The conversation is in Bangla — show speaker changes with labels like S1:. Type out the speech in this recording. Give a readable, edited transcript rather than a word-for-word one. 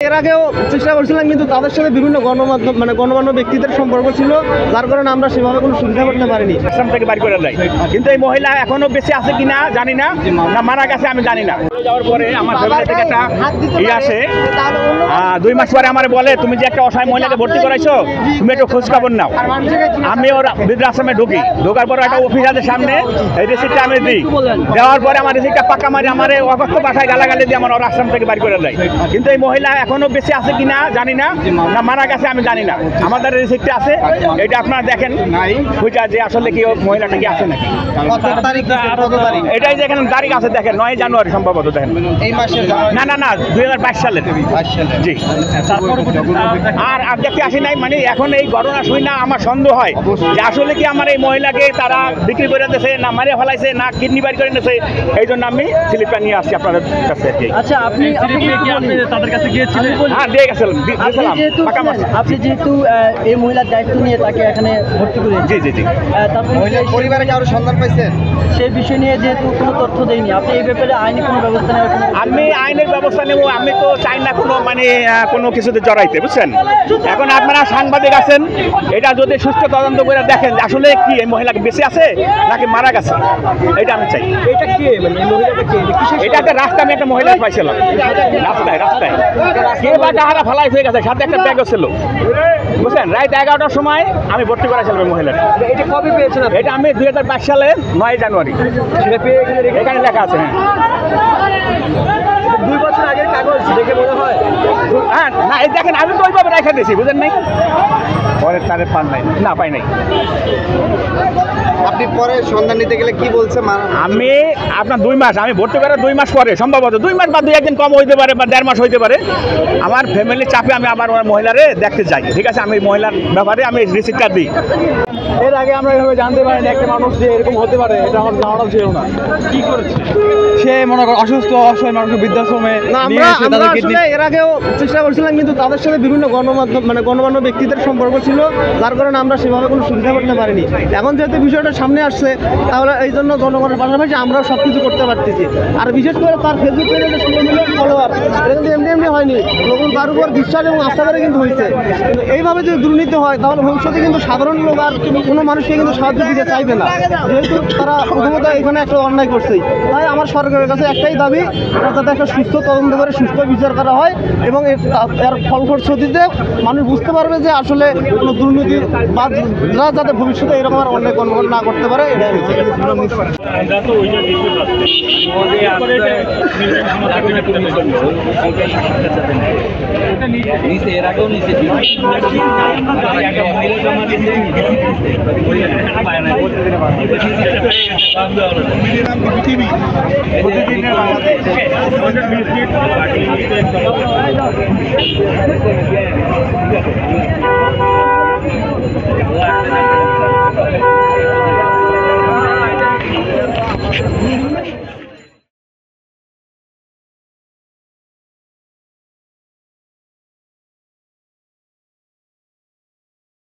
S1: এর আগেও চেষ্টা করছিলাম, কিন্তু তাদের সাথে বিভিন্ন গণমাধ্যম গণমান্য ব্যক্তিদের সম্পর্ক ছিল, যার কারণে আমরা সেভাবে কোনো সুবিধা করতে পারিনি।
S2: আসাম থেকে বাড়ি করে দেয়, কিন্তু এই মহিলা এখনো বেঁচে আছে কিনা জানি না, না মারা গেছে আমি জানি না। যাওয়ার পরে আমার ফ্যামিলি থেকে একটা আসে, 2 মাস পরে আমার বলে তুমি যে একটা অসহায় মহিলাকে ভর্তি করাইছো, তুমি একটু খোঁজ খবর নাও। আমি ওর বৃদ্ধাশ্রমে ঢোকার পরে একটা অফিসারের সামনে এই রিসিপ্টটা আমি দিই, দেওয়ার পরে আমার রিসিপ্টটা পাকা মারি আমার অগস্ত পাঠায় গালাগালি দিয়ে আমার ওর আশ্রম থেকে বাড়ি করে দেয়, কিন্তু এই মহিলা এখনো বেঁচে আছে কিনা জানি না, না মারা গেছে আমি জানি না। আমাদের রিসিপ্টে আছে, এটা আপনারা দেখেন বুঝা যে আসলে কি মহিলাটা কি আছে নাকি। এটাই যে এখানে তারিখ আছে দেখেন, 9 জানুয়ারি সম্ভবত দেখেন,
S1: এই মাসের
S2: না 2022 সালের। জি, আর দেখতে আসি নাই, মানে এখন এই ঘটনা শুই না আমার সন্দেহ হয় যে আসলে কি আমার এই মহিলাকে তারা বিক্রি করে দিয়েছে, না মারে ফেলাইছে, না কিডনি বাড়ি করে নিয়েছে। এই জন্য আমি স্লিপটা নিয়ে আসছি আপনাদের কাছে।
S3: আচ্ছা, আপনি তাদের কাছে গিয়েছিলেন?
S2: হ্যাঁ, দিয়ে গেছিলাম।
S3: আপনি যেহেতু এই মহিলার দায়িত্ব নিয়ে তাকে এখানে ভর্তি করে,
S2: জি জি জি,
S1: পরিবারে কি আরো সন্ধান পাইছেন?
S3: সেই বিষয় নিয়ে যেহেতু কোনো তথ্য দেয়নি, আপনি এই ব্যাপারে আইনি কোনো ব্যবস্থা নেওয়ার
S2: আমি আইনের ব্যবস্থা নেব। আমি তো চাই না কোনো কোনো কিছুতে জড়াইতে, বুঝছেন। এখন আপনারা সাংবাদিক আছেন, এটা যদি সুস্থ তদন্ত করে দেখেন যে আসলে কি এই মহিলাকে বেঁচে আছে নাকি মারা গেছে, এটা আমি চাই।
S1: এটা কে মহিলাটা কে?
S2: এটা একটা রাস্তা, আমি একটা মহিলা পাইছিলাম রাস্তায় কে বা টাহারা ফেলাই হয়ে গেছে, সাথে একটা ব্যাগও ছিল, বুঝছেন। রাত 11টার সময় আমি ভর্তি করেছিলাম এই মহিলাটা।
S1: এটা কবে পেয়েছেন?
S2: এটা আমি 2022 সালের 9 জানুয়ারি,
S1: সেটা পেয়ে
S2: এখানে লেখা আছে। হ্যাঁ,
S1: 2 বছর আগের কাগজ দেখে মনে হয়।
S2: হ্যাঁ, না এই দেখেন আমি তো ওইভাবে রেখে দিয়েছি, বুঝেন নাই। পরে তারে পান নাই, না পাই নাই।
S1: আপনি পরে সন্ধান নিতে গেলে কি বলছে?
S2: আমি আপনার 2 মাস, আমি ভর্তি করে 2 মাস পরে, সম্ভবত 2 মাস বা 2-1 দিন কম হইতে পারে বা 1.5 মাস হইতে পারে, আমার ফ্যামিলির চাপে আমি আবার ওই মহিলারে দেখতে যাই। ঠিক আছে, আমি মহিলার ব্যাপারে আমি রিসিপ্টটা দিই।
S1: এর আগে আমরা এভাবে জানতে পারিনি একটা মানুষ যে এরকম হতে পারে, এটা আমার ধারণা ছিল না।
S3: কি করেছে
S1: সে মনে করো অসুস্থ অসহায় মানুষকে বৃদ্ধাশ্রমে নিয়ে এসে তাদের কিডনি। এর আগেও চেষ্টা করছিলাম, কিন্তু তাদের সাথে বিভিন্ন গণমাধ্যম গণমান্য ব্যক্তিদের সম্পর্ক ছিল, যার কারণে আমরা সেভাবে কোনো সুবিধা করতে পারিনি। এখন যেহেতু বিষয়টা সামনে আসছে, তাহলে এই জন্য জনগণের পাশাপাশি আমরাও সব কিছু করতে পারতেছি। আর বিশেষ করে তার ফেসবুক পেজে যে 16 মিলিয়ন ফলোয়ার, এটা কিন্তু এমনি হয়নি, লোকজন তার উপর বিশ্বাস এবং আস্থা করে কিন্তু হয়েছে। কিন্তু এইভাবে যদি দুর্নীতি হয়, তাহলে ভবিষ্যতে কিন্তু সাধারণ লোক আর কোনো মানুষকে কিন্তু সাহায্য দিতে চাইবে না, যেহেতু তারা প্রথমত এখানে একটা অন্যায় করছেই। তাই আমার সরকারের কাছে একটাই দাবি, যাতে একটা সুস্থ তদন্ত করে সুস্থ বিচার করা হয়, এবং এর ফলশ্রুতিতে মানুষ বুঝতে পারবে যে আসলে কোনো দুর্নীতি বা যাতে ভবিষ্যতে এরকম আর অন্যায় কর্মকাণ্ড না করতে পারে।
S3: এর আগেও নিচে
S2: পৃথিবী